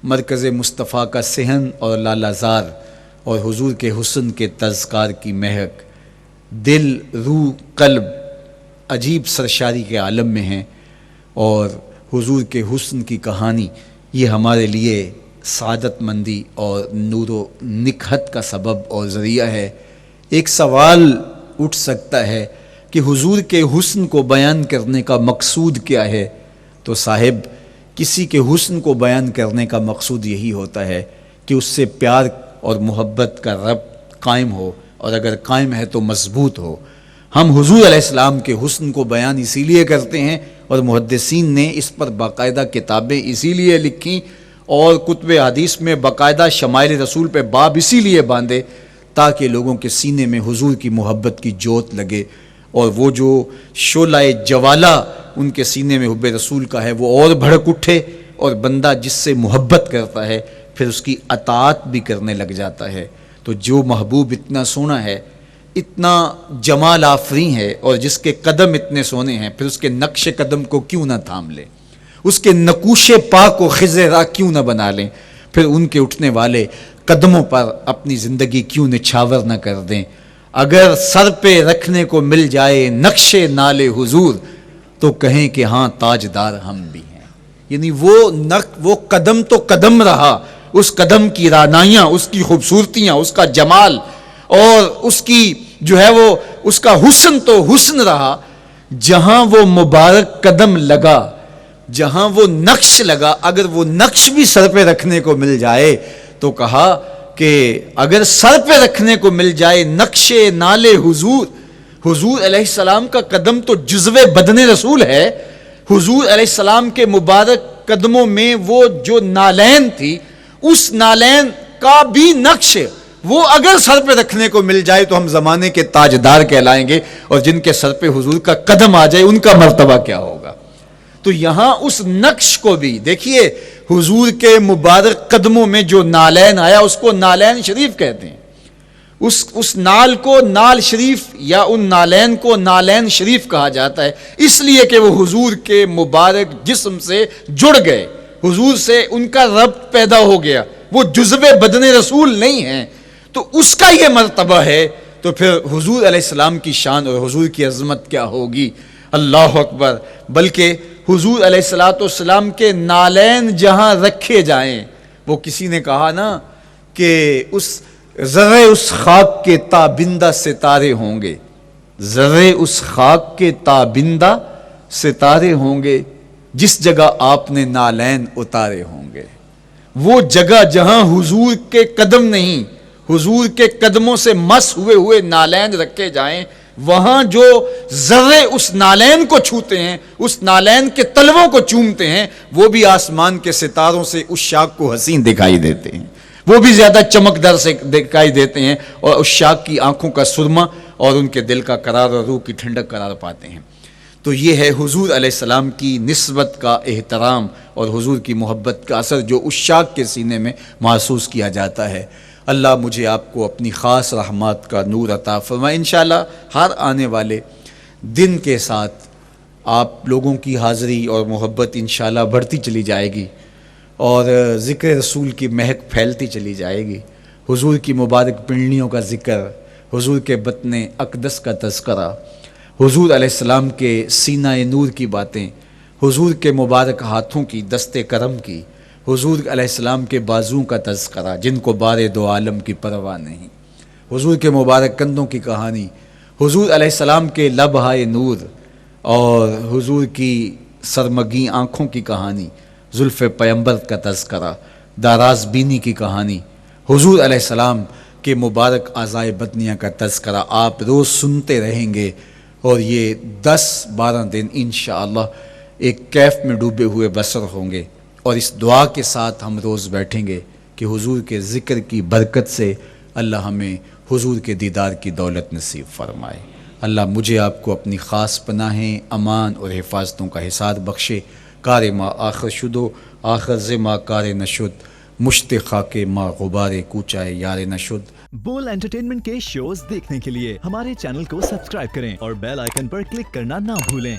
مرکز مصطفیٰ کا صحن اور لالا زار اور حضور کے حسن کے تذکار کی مہک دل روح قلب عجیب سرشاری کے عالم میں ہیں، اور حضور کے حسن کی کہانی یہ ہمارے لیے سعادت مندی اور نور و نکہت کا سبب اور ذریعہ ہے۔ ایک سوال اٹھ سکتا ہے کہ حضور کے حسن کو بیان کرنے کا مقصود کیا ہے؟ تو صاحب، کسی کے حسن کو بیان کرنے کا مقصود یہی ہوتا ہے کہ اس سے پیار اور محبت کا ربط قائم ہو، اور اگر قائم ہے تو مضبوط ہو۔ ہم حضور علیہ السلام کے حسن کو بیان اسی لیے کرتے ہیں، اور محدثین نے اس پر باقاعدہ کتابیں اسی لیے لکھی اور کتب حدیث میں باقاعدہ شمائل رسول پہ باب اسی لیے باندھے تاکہ لوگوں کے سینے میں حضور کی محبت کی جوت لگے، اور وہ جو شعلہ جوالہ ان کے سینے میں حب رسول کا ہے وہ اور بھڑک اٹھے، اور بندہ جس سے محبت کرتا ہے پھر اس کی اطاعت بھی کرنے لگ جاتا ہے۔ تو جو محبوب اتنا سونا ہے، اتنا جمال آفریں ہے، اور جس کے قدم اتنے سونے ہیں، پھر اس کے نقش قدم کو کیوں نہ تھام لیں، اس کے نقوش پاک و خضر راہ کیوں نہ بنا لیں، پھر ان کے اٹھنے والے قدموں پر اپنی زندگی کیوں نچھاور نہ کر دیں۔ اگر سر پہ رکھنے کو مل جائے نقش نال حضور تو کہیں کہ ہاں تاجدار ہم بھی ہیں۔ یعنی وہ قدم تو قدم رہا، اس قدم کی رعنائیاں، اس کی خوبصورتیاں، اس کا جمال، اور اس کی جو ہے وہ اس کا حسن تو حسن رہا۔ جہاں وہ مبارک قدم لگا، جہاں وہ نقش لگا، اگر وہ نقش بھی سر پہ رکھنے کو مل جائے تو کہا کہ اگر سر پہ رکھنے کو مل جائے نقش نال حضور، حضور علیہ السلام کا قدم تو جزو بدن رسول ہے۔ حضور علیہ السلام کے مبارک قدموں میں وہ جو نالین تھی، اس نالین کا بھی نقش وہ اگر سر پہ رکھنے کو مل جائے تو ہم زمانے کے تاجدار کہلائیں گے، اور جن کے سر پہ حضور کا قدم آ جائے ان کا مرتبہ کیا ہوگا۔ تو یہاں اس نقش کو بھی دیکھیے، حضور کے مبارک قدموں میں جو نالین آیا اس کو نالین شریف کہتے ہیں۔ اس نال کو نال شریف یا ان نالین کو نالین شریف کہا جاتا ہے، اس لیے کہ وہ حضور کے مبارک جسم سے جڑ گئے، حضور سے ان کا ربط پیدا ہو گیا، وہ جزو بدن رسول نہیں ہیں، تو اس کا یہ مرتبہ ہے۔ تو پھر حضور علیہ السلام کی شان اور حضور کی عظمت کیا ہوگی، اللہ اکبر۔ بلکہ حضور علیہ السلام کے نالین جہاں رکھے جائیں، وہ کسی نے کہا نا کہ ذرے اس خاک کے تابندہ ستارے ہوں گے، ذرے اس خاک کے تابندہ ستارے ہوں گے، جس جگہ آپ نے نالین اتارے ہوں گے۔ وہ جگہ جہاں حضور کے قدم نہیں، حضور کے قدموں سے مس ہوئے نالین رکھے جائیں، وہاں جو ذرے اس نالین کو چھوتے ہیں، اس نالین کے تلووں کو چومتے ہیں، وہ بھی آسمان کے ستاروں سے اس شاخ کو حسین دکھائی دیتے ہیں، وہ بھی زیادہ چمکدار سے دکھائی دیتے ہیں، اور اس شاخ کی آنکھوں کا سرما اور ان کے دل کا قرار اور روح کی ٹھنڈک قرار پاتے ہیں۔ تو یہ ہے حضور علیہ السلام کی نسبت کا احترام اور حضور کی محبت کا اثر جو اس شاخ کے سینے میں محسوس کیا جاتا ہے۔ اللہ مجھے آپ کو اپنی خاص رحمات کا نور عطا فرمائے۔ انشاءاللہ ہر آنے والے دن کے ساتھ آپ لوگوں کی حاضری اور محبت انشاءاللہ بڑھتی چلی جائے گی، اور ذکر رسول کی مہک پھیلتی چلی جائے گی۔ حضور کی مبارک پنڈلیوں کا ذکر، حضور کے بطن اقدس کا تذکرہ، حضور علیہ السلام کے سینہ نور کی باتیں، حضور کے مبارک ہاتھوں کی دست کرم کی، حضور علیہ السلام کے بازوں کا تذکرہ جن کو بار دو عالم کی پرواہ نہیں، حضور کے مبارک کندھوں کی کہانی، حضور علیہ السلام کے لبہائے نور اور حضور کی سرمگی آنکھوں کی کہانی، زلف پیمبر کا تذکرہ، داراز بینی کی کہانی، حضور علیہ السلام کے مبارک اعضائے بدنیہ کا تذکرہ آپ روز سنتے رہیں گے، اور یہ 10-12 دن انشاءاللہ ایک کیف میں ڈوبے ہوئے بسر ہوں گے، اور اس دعا کے ساتھ ہم روز بیٹھیں گے کہ حضور کے ذکر کی برکت سے اللہ ہمیں حضور کے دیدار کی دولت نصیب فرمائے۔ اللہ مجھے آپ کو اپنی خاص پناہیں، امان اور حفاظتوں کا حصاد بخشے۔ کار ما آخر شدو آخر ز ما کار نشد، مشت خاک ما غبار کوچائے یار نشد۔ بول انٹرٹینمنٹ کے شوز دیکھنے کے لیے ہمارے چینل کو سبسکرائب کریں اور بیل آئیکن پر کلک کرنا نہ بھولیں۔